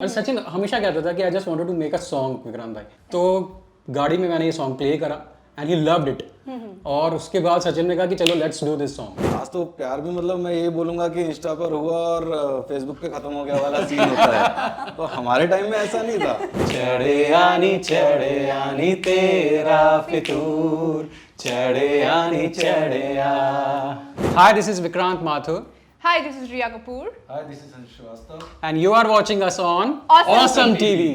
और सचिन हमेशा कहता था कि I just wanted to make a song Vikrant भाई। तो गाड़ी में मैंने ये सॉन्ग प्ले करा एंड ही लव्ड इट। और उसके बाद सचिन ने कहा कि चलो लेट्स डू दिस सॉन्ग। आज तो प्यार भी मतलब मैं ये बोलूंगा कि इंस्टा पर हुआ और फेसबुक पे खत्म हो गया वाला सीन होता है। तो हमारे टाइम में ऐसा नहीं था। चढ़े आनी तेरा फितूर, चढ़े आ। Hi, this is Vikrant Mathur Hi, this is Riya Kapoor. Hi, this is Sanjay Srivastava. And you are watching us on Awesome Awesome TV.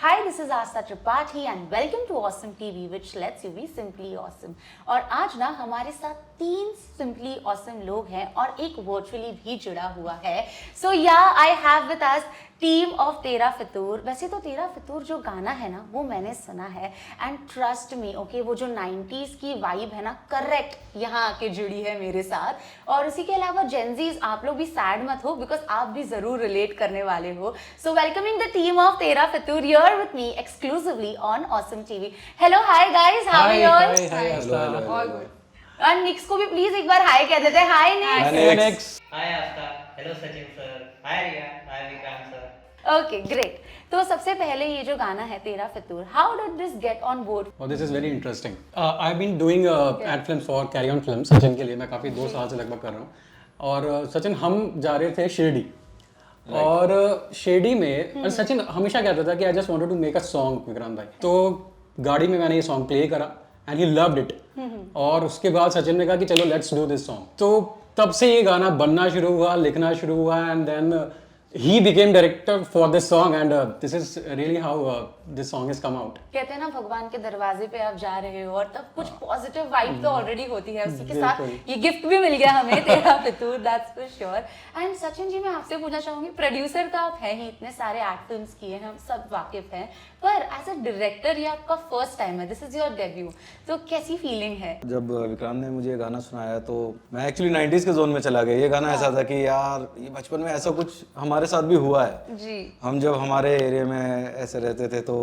Hi, this is Asta Tripathi and welcome to Awesome TV, which lets you be simply awesome. और आज ना हमारे साथ 3 simply awesome लोग हैं और एक virtually भी जुड़ा हुआ है. So yeah, I have with us team of Tera फितूर। वैसे तो तेरा फितूर जो गाना है ना वो मैंने सुना है एंड ट्रस्ट मी ओके, वो जो 90s की वाइब है ना करेक्ट यहाँ आके जुड़ी है मेरे साथ। और उसी के अलावा जेंजीज आप लोग भी सैड मत हो बिकॉज आप भी जरूर रिलेट करने वाले हो। So welcoming the team of Tera Fitoor here with me exclusively on Awesome TV. Hello, hi guys, how are you all? All good. और निक्स को भी प्लीज एक बार हाय कह देते हैं। Hi Nix. Hi Aastha, hello Sachin sir, hi Riya, hi Vikrant sir. Okay great. तो सबसे पहले ये जो गाना है Tera Fitoor, how did this get on board? और this is very interesting. I have been doing ad films for Carry On Films Sachin के लिए। मैं काफ़ी 2 साल से लगभग कर रहा हूँ। और सचिन हम जा रहे थे शिरडी। और शिरडी में और सचिन हमेशा कहता था कि I just wanted to make a song Vikrant भाई। तो गाड़ी में मैंने ये सॉन्ग प्ले करा एंड ही लव्ड इट। और उसके बाद सचिन ने कहा कि चलो लेट्स डू दिस सॉन्ग। तो तब से ये गाना बनना शुरू हुआ, लिखना शुरू हुआ and then he became director for this song and this is really how this song has come out. कहते हैं ना भगवान के दरवाजे पे आप जा रहे हो और तब कुछ पॉजिटिव वाइब तो ऑलरेडी होती है। उसी के साथ ये गिफ्ट भी मिल गया हमें Tera Fitoor, that's for sure. And Sachin ji मैं आपसे पूछना चाहूंगी, प्रोड्यूसर तो आप हैं ही, इतने सारे एड फिल्म्स किए हैं, हम सब वाकिफ हैं, पर एज अ डायरेक्टर ये आपका फर्स्ट टाइम है, दिस इज योर डेब्यू, तो कैसी फीलिंग है? जब विक्रांत ने मुझे ये गाना सुनाया तो मैं एक्चुअली 90s के जोन में चला गया। ये गाना ऐसा था कि यार ये बचपन में ऐसा कुछ हमारे साथ भी हुआ है जी। हम जब हमारे एरिया में ऐसे रहते थे तो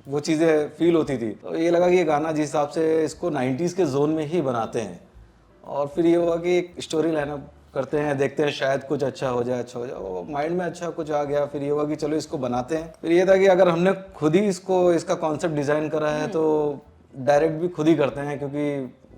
वो चीज़ें फील होती थी। तो ये लगा कि ये गाना जिस हिसाब से इसको 90s के जोन में ही बनाते हैं और फिर ये हुआ कि एक स्टोरी लाइनअप करते हैं, देखते हैं शायद कुछ अच्छा हो जाए। वो माइंड में अच्छा कुछ आ गया। फिर ये हुआ कि चलो इसको बनाते हैं। फिर ये था कि अगर हमने खुद ही इसका कॉन्सेप्ट डिज़ाइन करा है तो डायरेक्ट भी खुद ही करते हैं क्योंकि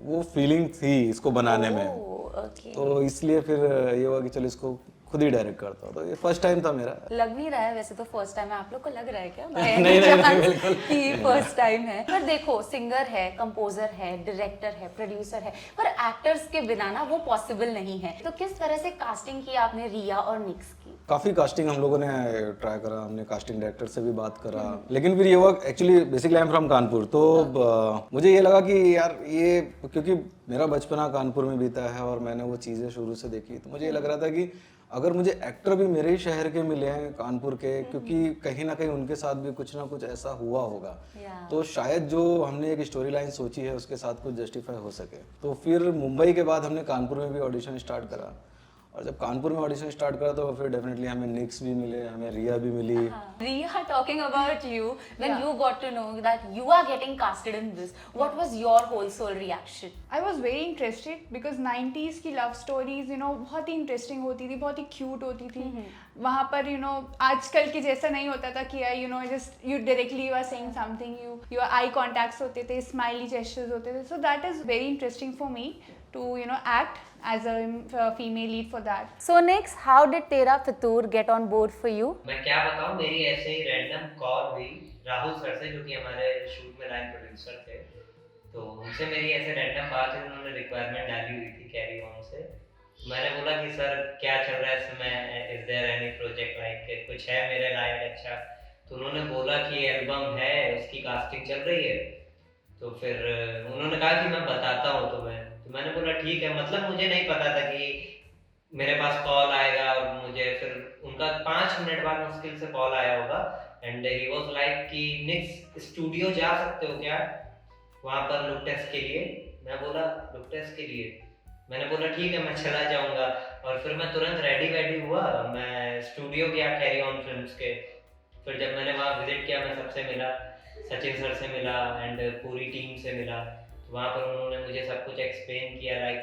वो फीलिंग थी इसको बनाने में। ओके। तो इसलिए फिर ये हुआ कि चलो इसको खुद ही डायरेक्ट करता हूँ। तो ये फर्स्ट टाइम था मेरा। लग नहीं रहा है वैसे तो फर्स्ट टाइम है, आप लोग को लग रहा है क्या? नहीं, बिल्कुल कि फर्स्ट टाइम है। पर देखो, सिंगर है, कंपोजर है, डायरेक्टर है, प्रोड्यूसर है, पर एक्टर्स के बिना ना वो पॉसिबल नहीं है। तो किस तरह से कास्टिंग की आपने रिया और निक्स की? काफ़ी कास्टिंग हम लोगों ने ट्राई करा, हमने कास्टिंग डायरेक्टर से भी बात करा। लेकिन फिर ये हुआ actually basically I am from Kanpur. तो मुझे ये लगा कि यार ये क्योंकि मेरा बचपना कानपुर में बीता है और मैंने वो चीज़ें शुरू से देखी, तो मुझे ये लग रहा था कि अगर मुझे एक्टर भी मेरे ही शहर के मिले हैं कानपुर के, क्योंकि कहीं ना कहीं उनके साथ भी कुछ ना कुछ ऐसा हुआ होगा, तो शायद जो हमने एक स्टोरी लाइन सोची है उसके साथ कुछ जस्टिफाई हो सके। तो फिर मुंबई के बाद हमने कानपुर में भी ऑडिशन स्टार्ट करा और जब कानपुर में ऑडिशन स्टार्ट करा तो फिर डेफिनेटली हमें निक्स भी मिले, हमें रिया भी मिली। Riya, talking about you, when you got to know that you are getting casted in this, what was your whole soul reaction? I was very interested because 90s की love stories, बहुत ही interesting होती थी, बहुत ही cute होती थी। वहाँ पर आजकल के जैसा नहीं होता था कि just you directly you are saying something, your eye contacts होते थे, स्माइली जेस्चर्स होते थे। So that is very interesting for me to act as a female lead for that. So next, how did तेरा फितूर get on board for you? मैं क्या बताऊं, मेरी ऐसे ही रैंडम कॉल हुई राहुल सर से, जो कि हमारे शूट में लाइन प्रोड्यूसर थे। तो उनसे मेरी ऐसे रैंडम बात हुई, उन्होंने रिक्वायरमेंट डाली हुई थी कैरी ऑन से। मैंने बोला कि सर क्या चल रहा है इस समय, is there any project like कुछ है मेरे लायक अच्छा? तो उन्होंने बोला कि एल्बम है, उसकी कास्टिंग चल रही है। तो फिर उन्होंने कहा कि मैं बताता हूँ तुम्हें। तो मैंने बोला ठीक है। मतलब मुझे नहीं पता था कि मेरे पास कॉल आएगा और मुझे फिर उनका 5 मिनट बाद मुश्किल से कॉल आया होगा एंड ही वाज लाइक कि निक्स स्टूडियो जा सकते हो क्या वहाँ पर लुक टेस्ट के लिए? मैं बोला लुक टेस्ट के लिए? मैंने बोला ठीक है मैं चला जाऊँगा। और फिर मैं तुरंत रेडी हुआ, मैं स्टूडियो गया कैरी ऑन फिल्म्स के। फिर जब मैंने वहाँ विजिट किया, मैं सबसे मिला, सचिन सर से मिला एंड पूरी टीम से मिला। तो वहाँ पर उन्होंने मुझे सब कुछ एक्सप्लेन किया, लाइक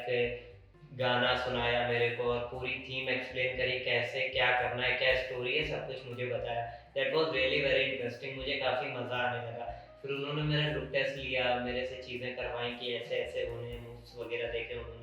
गाना सुनाया मेरे को और पूरी थीम एक्सप्लेन करी, कैसे क्या करना है, क्या स्टोरी है, सब कुछ मुझे बताया। That was really very interesting, मुझे काफ़ी मज़ा आने लगा। फिर उन्होंने मेरा लुक टेस्ट लिया, मेरे से चीज़ें करवाई कि ऐसे ऐसे होने, मूव्स वगैरह देखे उन्होंने।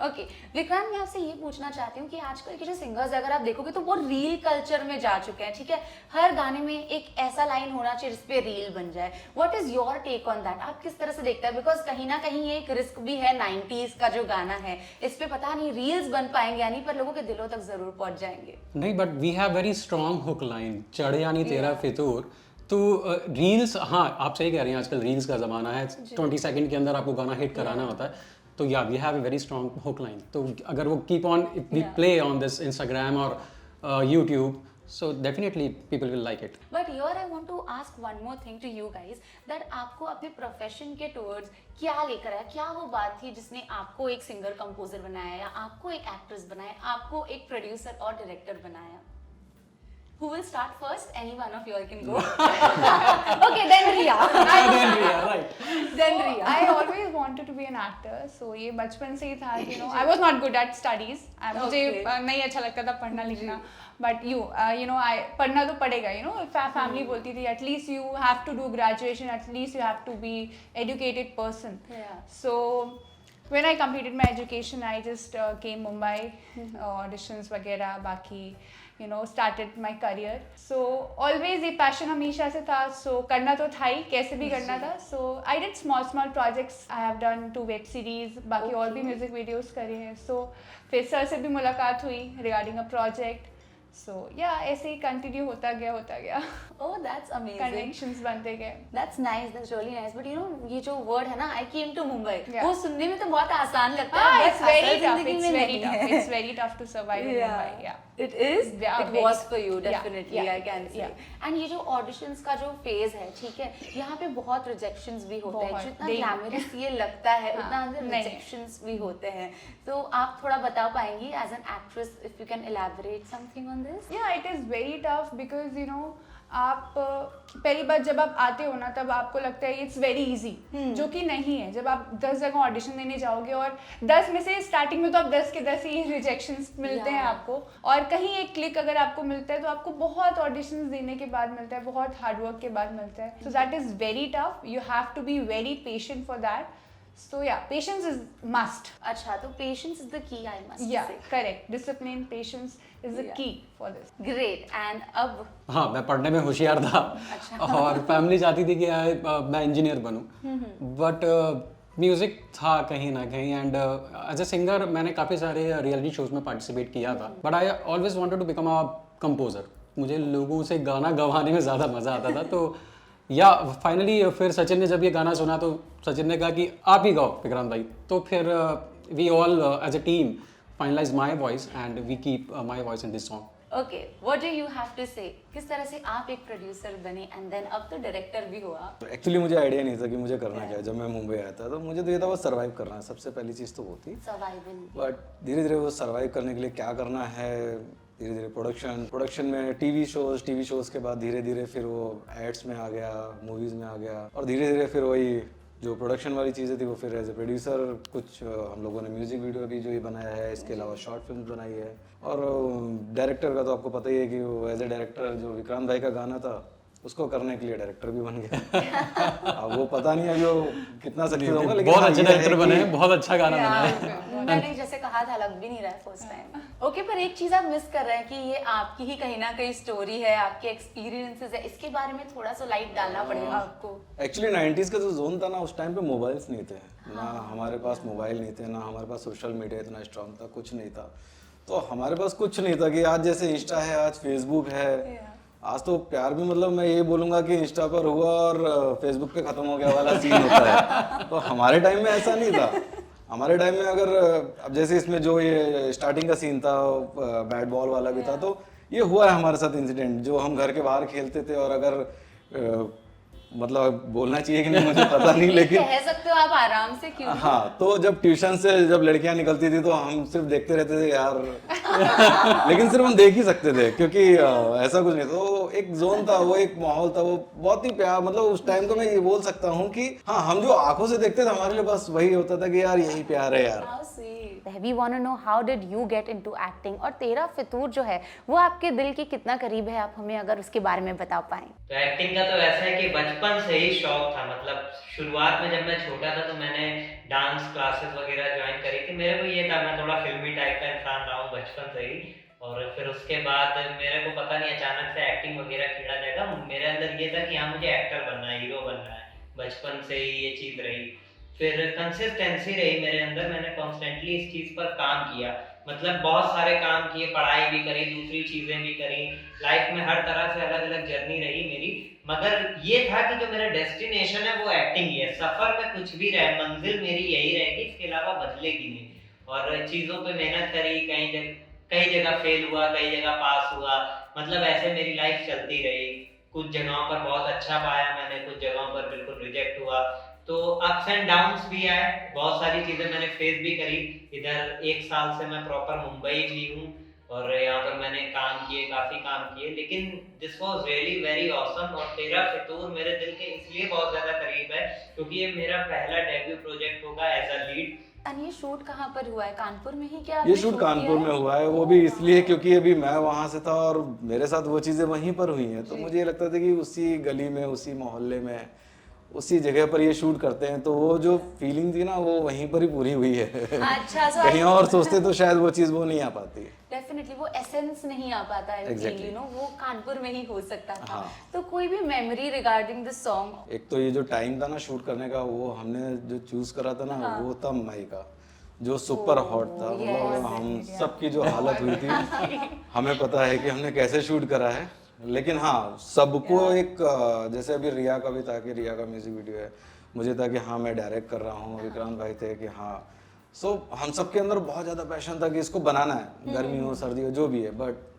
ओके विक्रांत, मैं आपसे ये पूछना चाहती हूँ कि आजकल के जो सिंगर्स अगर आप देखोगे तो वो रील कल्चर में जा चुके हैं, ठीक है। हर गाने में एक ऐसा लाइन होना चाहिए जिसपे रील बन जाए। What is your take on that? आप किस तरह से देखते हैं? बिकॉज कहीं ना कहीं ये एक रिस्क भी है, 90s का जो गाना है इस पे पता नहीं रील्स बन पाएंगे या नहीं, पर लोगों के दिलों तक जरूर पहुंच जाएंगे। नहीं, but we have very strong hook line, चढ़ यानी तेरा फितूर। तो रील्स, हाँ आप सही कह रही हैं, आजकल रील्स का ज़माना है, 20 सेकंड के अंदर आपको गाना हिट कराना होता है। तो या we have a very strong hook line. तो अगर वो keep on, if we play on this Instagram और YouTube, so definitely people will like it. But your I want to ask one more thing to you guys, that आपको अपने profession के towards क्या लेकर आया? क्या वो बात थी जिसने आपको एक सिंगर कंपोजर बनाया, या आपको एक एक्ट्रेस बनाया, आपको एक प्रोड्यूसर और डायरेक्टर बनाया? Who will start first? Any one of you all can go. Okay, then Riya. Then Riya, right. Then Riya. I always wanted to be an actor, so ये बचपन से ही था कि I was not good at studies. मुझे नहीं अच्छा लगता था पढ़ना लिखना, but पढ़ना तो पड़ेगा, family बोलती थी at least you have to do graduation, at least you have to be educated person. Yeah. So when I completed my education, I just came Mumbai, auditions वगैरह, बाकी started my career. So always ये passion हमेशा से था, so करना तो था ही, कैसे भी करना था. So I did small projects. I have done 2 web series, बाकी और भी music videos करे हैं. So फिर सर से भी मुलाकात हुई regarding a project. So yeah, ऐसे ही कंटिन्यू होता गया. Oh, that's amazing. Connections बनते गए. That's nice. That's really nice. But ये जो word है ना, I came to Mumbai. Yeah. वो सुनने में तो बहुत आसान लगता है. It's very असल tough. जिंदगी में नहीं है. It's very tough to survive in Mumbai. Yeah. It is. Yeah, It very- was for you Yeah, definitely. yeah, I can say. yeah. And ये जो auditions का जो phase है, ठीक है, यहाँ पे बहुत rejections भी होते हैं. बहुत, जितना daily. glamorous ये लगता है, हाँ, उतना अंदर नहीं। rejections भी होते हैं. तो आप थोड़ा बता पाएंगी as an actress, if you can elaborate something on this? Yeah, it is very tough because आप पहली बार जब आप आते हो ना, तब आपको लगता है इट्स वेरी इजी, जो कि नहीं है. जब आप 10 जगह ऑडिशन देने जाओगे और 10 में से स्टार्टिंग में तो आप 10 के 10 ही रिजेक्शंस मिलते हैं आपको, और कहीं एक क्लिक अगर आपको मिलता है तो आपको बहुत ऑडिशंस देने के बाद मिलता है, बहुत हार्डवर्क के बाद मिलता है. So that is very tough. You have to be very patient for that. So yeah, patience is must. अच्छा, तो patience is the key, I must Yeah, say. correct. Discipline, patience is the Yeah. key for this. Great. And अब हाँ, मैं पढ़ने में होशियार था और फैमिली चाहती थी कि मैं इंजीनियर बनूं, बट म्यूज़िक था कहीं ना कहीं. एंड एज ए सिंगर मैंने काफ़ी सारे रियलिटी शोज में पार्टिसिपेट किया था, but I always wanted to become a composer. मुझे लोगों से गाना गवाने में ज़्यादा मज़ा आता था. तो या फाइनली फिर सचिन ने जब ये गाना सुना तो सचिन ने कहा कि आप ही गाओ विक्रांत भाई. तो फिर we all as a team finalize my voice and we keep my voice in this song. Okay, what do you have to say? किस तरह से आप एक प्रोड्यूसर बने एंड देन अब तो डायरेक्टर भी हो आप? एक्चुअली मुझे आइडिया नहीं था कि मुझे करना क्या है. जब मैं मुंबई आया था तो मुझे तो ये था बस सर्वाइव करना है, सबसे पहली चीज़ तो वो थी. सर्वाइवल. बट धीरे धीरे वो सर्वाइव करने के लिए क्या करना है, धीरे धीरे प्रोडक्शन में टीवी शोज के बाद धीरे धीरे फिर वो एड्स में आ गया, मूवीज़ में आ गया, और धीरे धीरे फिर वही जो प्रोडक्शन वाली चीज़ें थी वो फिर एज ए प्रोड्यूसर कुछ हम लोगों ने म्यूज़िक वीडियो भी जो ये बनाया है, इसके अलावा शॉर्ट फिल्म बनाई है. और डायरेक्टर का तो आपको पता ही है कि वो एज ए डायरेक्टर जो विक्रांत भाई का गाना था उसको करने के लिए डायरेक्टर भी बन गया. अब वो पता नहीं अभी वो कितना सक्सेस होगा, लेकिन बहुत हाँ, अच्छे ये है डायरेक्टर बने कि- हैं, बहुत अच्छा गाना बनाया है. मैंने जैसे कहा था, लग भी नहीं रहा है फर्स्ट टाइम. ओके, पर एक चीज आप मिस कर रहे हैं कि ये आपकी ही कहीं ना कहीं स्टोरी है, आपके एक्सपीरियंसेस है. इसके बारे में थोड़ा सा लाइट डालना पड़ेगा आपको. एक्चुअली 90s का जो जोन था ना, उस टाइम पे मोबाइल्स नहीं थे ना, हमारे पास मोबाइल नहीं थे ना, हमारे पास सोशल मीडिया इतना स्ट्रांग था, कुछ नहीं था. तो हमारे पास कुछ नहीं था कि आज जैसे इंस्टा है, आज फेसबुक है. आज तो प्यार भी मतलब मैं ये बोलूँगा कि इंस्टा पर हुआ और फेसबुक पे ख़त्म हो गया वाला सीन होता है. तो हमारे टाइम में ऐसा नहीं था. हमारे टाइम में अगर अब जैसे इसमें जो ये स्टार्टिंग का सीन था, बैट बॉल वाला भी था, तो ये हुआ है हमारे साथ इंसिडेंट. जो हम घर के बाहर खेलते थे, और अगर मतलब बोलना चाहिए कि नहीं मुझे पता नहीं, लेकिन कह सकते हो आप आराम से, क्यों? हाँ, तो जब ट्यूशन से जब लड़कियां निकलती थी तो हम सिर्फ देखते रहते थे यार. लेकिन सिर्फ हम देख ही सकते थे क्योंकि ऐसा कुछ नहीं था. तो एक जोन था, वो एक माहौल था, वो बहुत ही प्यार. मतलब उस टाइम तो मैं ये बोल सकता हूँ कि हाँ, हम जो आंखों से देखते थे हमारे लिए बस वही होता था कि यार यही प्यार है यार. How sweet. We want to know how did you get into acting, और तेरा फितूर जो है वो आपके दिल के कितना करीब है, आप हमें अगर उसके बारे में बता पाएं। तो एक्टिंग का तो ऐसा है कि बचपन से ही शौक था। मतलब शुरुआत में जब मैं छोटा था तो मैंने डांस क्लासेस वगैरह ज्वाइन करी थी। मेरे को ये था मैं थोड़ा फिल्मी टाइप का इंसान रहा हूँ बचपन से ही, और फिर उसके बाद मेरे को पता नहीं अचानक से एक्टिंग वगैरह खिला जाएगा। मेरे अंदर ये था कि हाँ मुझे एक्टर बनना है, हीरो बनना है, बचपन से ही ये चीज़ रही। फिर कंसिस्टेंसी रही मेरे अंदर, मैंने कॉन्स्टेंटली इस चीज़ पर काम किया। मतलब बहुत सारे काम किए, पढ़ाई भी करी, दूसरी चीज़ें भी करी, लाइफ में हर तरह से अलग अलग जर्नी रही मेरी। मगर ये था कि जो मेरा डेस्टिनेशन है वो एक्टिंग ही है। सफ़र में कुछ भी रहे, मंजिल मेरी यही रहेगी, इसके अलावा बदलेगी नहीं। और चीज़ों पे मेहनत करी, कई जगह फेल हुआ, कई जगह पास हुआ, मतलब ऐसे मेरी लाइफ चलती रही। कुछ जगहों पर बहुत अच्छा पाया मैंने, कुछ जगहों पर बिल्कुल रिजेक्ट हुआ। तो अप्स एंड डाउन्स भी आए, बहुत सारी चीज़ें मैंने फेस भी करी। इधर 1 साल से मैं प्रॉपर मुंबई भी हूँ और यहाँ पर मैंने काम किए, काफ़ी काम किए, लेकिन this was really very awesome. और तेरा फितूर मेरे दिल के इसलिए बहुत ज़्यादा करीब है क्योंकि ये मेरा पहला डेब्यू प्रोजेक्ट होगा एज अ लीड। और ये शूट कहाँ पर हुआ है, कानपुर में ही क्या? ये शूट कानपुर में हुआ है, वो भी इसलिए क्योंकि अभी मैं वहाँ से था और मेरे साथ वो चीज़ें वहीं पर हुई हैं, तो मुझे ये लगता था कि उसी गली में, उसी मोहल्ले में, उसी जगह पर ये शूट करते हैं, तो वो जो फीलिंग थी ना वो वहीं पर ही पूरी हुई है। अच्छा, so कहीं और सोचते तो शायद वो चीज़ वो नहीं आ पाती। डेफिनेटली वो एसेंस नहीं आ पाता है, Exactly. यू नो, वो कानपुर में ही हो सकता था। हाँ। तो कोई भी मेमोरी रिगार्डिंग दिस सॉन्ग? एक तो ये जो टाइम था ना शूट करने का, वो हमने जो चूज करा था ना, वो था मई का, जो सुपर हॉट था। मतलब हम सबकी जो हालत हुई थी, हमें पता है कि हमने कैसे शूट करा है। लेकिन हाँ, सबको एक जैसे अभी रिया का भी था कि रिया का म्यूजिक वीडियो है, मुझे था कि हाँ मैं डायरेक्ट कर रहा हूँ, विक्रांत भाई थे कि हाँ। सो हम सबके अंदर बहुत ज़्यादा पैशन था कि इसको बनाना है, गर्मी हो सर्दी हो जो भी है, बट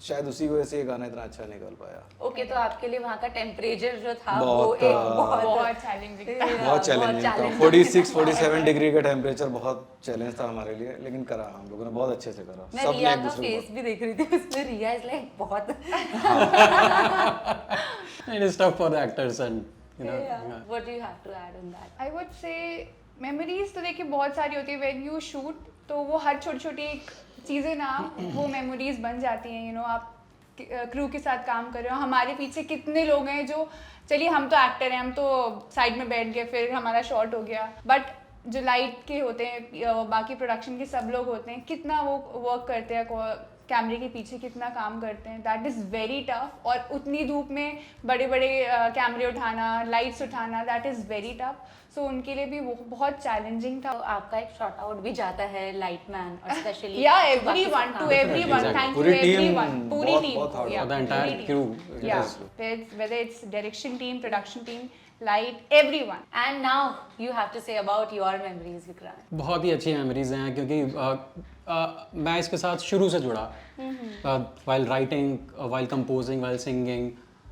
शायद उसी वजह से ये गाना इतना अच्छा निकल पाया। ओके, तो आपके लिए वहाँ का टेम्परेचर जो था वो बहुत, एक बहुत चैलेंजिंग था। बहुत चैलेंजिंग था। 46-47 डिग्री का टेम्परेचर बहुत चैलेंज था हमारे लिए, लेकिन करा हम लोगों ने बहुत अच्छे से करा। मैं सबने रिया एक का दूसरे को फेस भी देख रही थी, उसमें रिया इज लाइक बहुत It is tough for the actors and you know. Yeah. What do you have to add on that? I would say memories तो देखिए बहुत सारी होती है व्हेन यू शूट, तो वो हर छोटी छोटी चीज़ें ना वो मेमोरीज बन जाती हैं। यू नो, आप क्रू के साथ काम कर रहे हो, हमारे पीछे कितने लोग हैं जो, चलिए हम तो एक्टर हैं, हम तो साइड में बैठ गए, फिर हमारा शॉट हो गया, बट जो लाइट के होते हैं, बाकी प्रोडक्शन के सब लोग होते हैं, कितना वो वर्क करते हैं, कैमरे के पीछे कितना काम करते हैं, दैट इज़ वेरी टफ। और उतनी धूप में बड़े बड़े कैमरे उठाना, लाइट्स उठाना, दैट इज़ वेरी टफ। सो उनके लिए भी वो बहुत चैलेंजिंग था। तो आपका एक शॉट आउट भी जाता है लाइटमैन, और स्पेशली या everyone, to everyone, thank you पूरी team, एवरीवन, पूरी बहुत- टीम, बहुत hard For the entire crew, it या is- whether it's direction team, production team, light, everyone. And now you have to say about your memories, Vikrant. बहुत ही अच्छी memories हैं क्योंकि मैं इसके साथ शुरू से जुड़ा, while writing, while composing, while singing.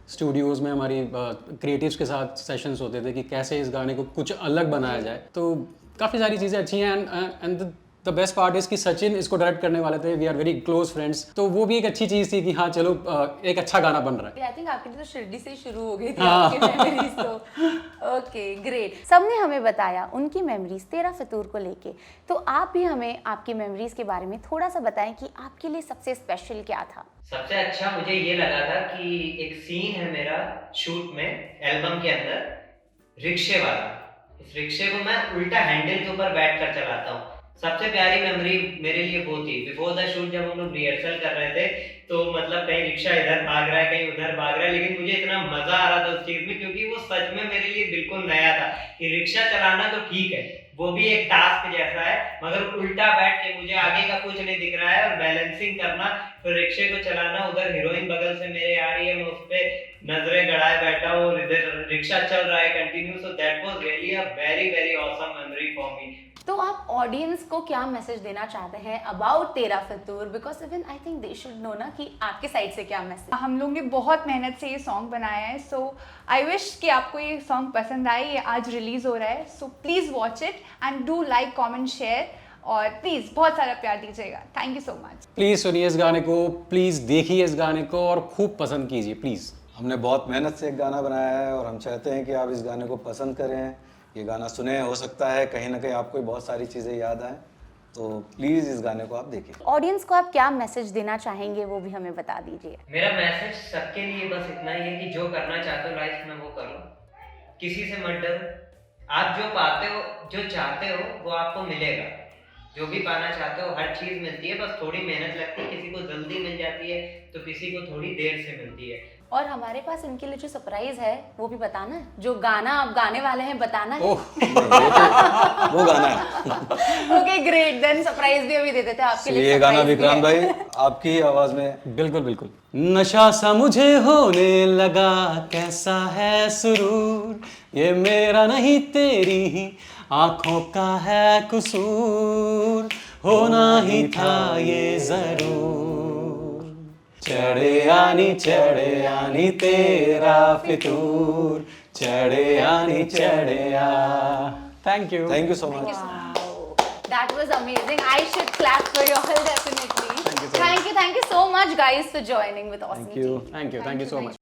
Studios में हमारी क्रिएटिव्स के साथ सेशंस होते थे कि कैसे इस गाने को कुछ अलग बनाया जाए। तो काफ़ी सारी चीज़ें अच्छी हैं and the best part is कि सचिन इसको डायरेक्ट करने वाले थे, we are very close friends, तो वो भी एक अच्छी चीज़ थी कि हाँ चलो एक अच्छा गाना बन रहा है। आई थिंक आपकी तो शिरडी से ही शुरू हो गई थी आपकी मेमोरीज तो। Okay, great. सबने हमें बताया उनकी मेमोरीज तेरा फितूर को लेके, तो आप भी हमें आपकी मेमोरीज के बारे में थोड़ा सा बताएं कि आपके लिए सबसे स्पेशल क्या था? सबसे अच्छा मुझे ये लगा था कि एक सीन है मेरा शूट में एल्बम के अंदर, रिक्शे वाला। इस रिक्शे को मैं उल्टा हैंडल के ऊपर बैठ कर चलाता हूँ। सबसे प्यारी मेमोरी मेरे लिए वो थी। बिफोर द शूट जब हम लोग रिहर्सल कर रहे थे तो मतलब कहीं रिक्शा इधर भाग रहा है, कहीं उधर भाग रहा है, लेकिन मुझे इतना मजा आ रहा था उस चीज में क्योंकि वो सच में मेरे लिए बिल्कुल नया था कि रिक्शा चलाना तो ठीक है, वो भी एक टास्क जैसा है, मगर उल्टा बैठ के मुझे आगे का कुछ नहीं दिख रहा है और बैलेंसिंग करना, फिर रिक्शे को चलाना, उधर हीरोइन बगल से मेरे आ रही है, मैं उस पे नजरें गड़ाए बैठा हूँ, इधर रिक्शा चल रहा है continue. So that was really a very very awesome memory for me. तो आप ऑडियंस को क्या मैसेज देना चाहते हैं about Tera Fitoor? Because even I think they should know ना कि आपके साइड से क्या मैसेज। हम लोग ने बहुत मेहनत से ये सॉन्ग बनाया है, सो आई विश कि आपको ये सॉन्ग पसंद आए। ये आज रिलीज हो रहा है, so please watch it and do like, comment, share, और प्लीज़ बहुत सारा प्यार दीजिएगा। Thank you so much. Please सुनिए इस गाने को, प्लीज़ देखिए इस गाने को और खूब पसंद कीजिए प्लीज़। हमने बहुत मेहनत से एक गाना बनाया है और हम चाहते हैं कि आप इस गाने को पसंद करें। ये गाना सुने, हो सकता है कहीं ना कहीं आपको बहुत सारी चीज़ें याद आएँ, तो प्लीज इस गाने को आप देखिए। ऑडियंस को आप क्या मैसेज देना चाहेंगे वो भी हमें बता दीजिए। मेरा मैसेज सबके लिए बस इतना ही है कि जो करना चाहते हो लाइफ में वो करो, किसी से मत डरो। आप जो पाते हो, जो चाहते हो वो आपको मिलेगा। जो भी पाना चाहते हो हर चीज मिलती है, बस थोड़ी मेहनत लगती है। किसी को जल्दी मिल जाती है तो किसी को थोड़ी देर से मिलती है। और हमारे पास इनके लिए जो सरप्राइज है वो भी बताना है, जो गाना आप गाने वाले हैं बताना है। वो गाना है। ओके ग्रेट, देन सरप्राइज भी अभी दे देते हैं आपके लिए। ये गाना surprise भी विक्रांत है। भाई आपकी ही आवाज में। बिल्कुल बिल्कुल। नशा सा मुझे होने लगा, कैसा है सुरूर, ये मेरा नहीं तेरी ही आंखों का है कसूर, होना ही था ये जरूर, चढ़े आनी तेरा फितूर, चढ़े आ। Thank you so much. Wow, that was amazing. I should clap for you all definitely. Thank you so much guys for joining with Awesome Thank you. TV. Thank you so much.